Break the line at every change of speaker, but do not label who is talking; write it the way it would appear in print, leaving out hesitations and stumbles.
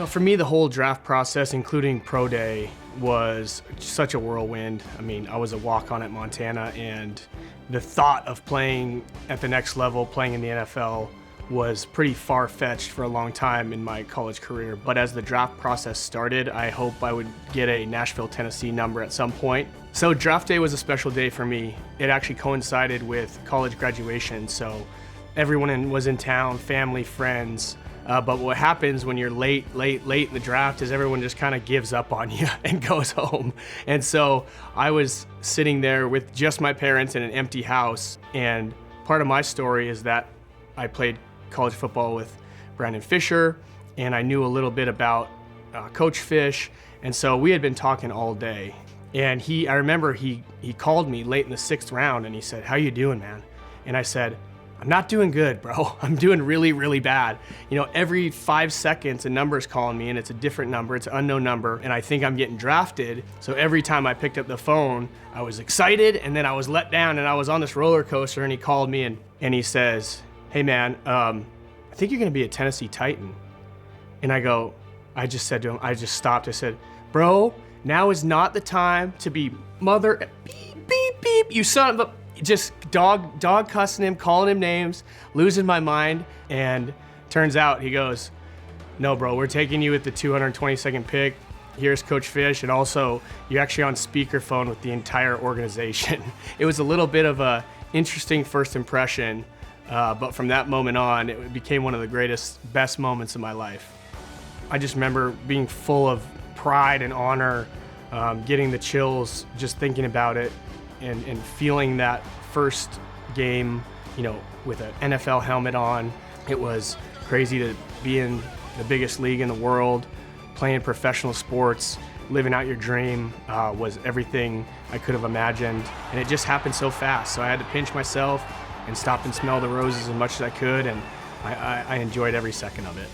For me, the whole draft process, including pro day, was such a whirlwind. I mean, I was a walk-on at Montana, and the thought of playing at the next level, playing in the NFL, was pretty far-fetched for a long time in my college career. But as the draft process started, I hope I would get a Nashville, Tennessee number at some point. So draft day was a special day for me. It actually coincided with college graduation, so everyone was in town, family, friends. But what happens when you're late in the draft is everyone just kind of gives up on you and goes home. And so I was sitting there with just my parents in an empty house. And part of my story is that I played college football with Brandon Fisher, and I knew a little bit about Coach Fish. And so we had been talking all day. And I remember he called me late in the 6th round and he said, "How you doing, man?" And I said, "I'm not doing good, bro. I'm doing really, really bad." Every 5 seconds a number's calling me, and it's a different number, it's an unknown number, and I think I'm getting drafted. So every time I picked up the phone, I was excited, and then I was let down, and I was on this roller coaster, and he called me, and he says, "Hey man, I think you're gonna be a Tennessee Titan." And I just said to him, I just stopped, I said, "Bro, now is not the time to be mother, beep, beep, beep, you son of a," just dog cussing him, calling him names, losing my mind. And turns out he goes, "No, bro, we're taking you at the 222nd pick. Here's Coach Fish, and also you're actually on speakerphone with the entire organization." It was a little bit of a interesting first impression, but from that moment on, it became one of the best moments of my life. I just remember being full of pride and honor, getting the chills just thinking about it, and feeling that first game, with an NFL helmet on. It was crazy to be in the biggest league in the world, playing professional sports, living out your dream, was everything I could have imagined. And it just happened so fast. So I had to pinch myself and stop and smell the roses as much as I could, and I enjoyed every second of it.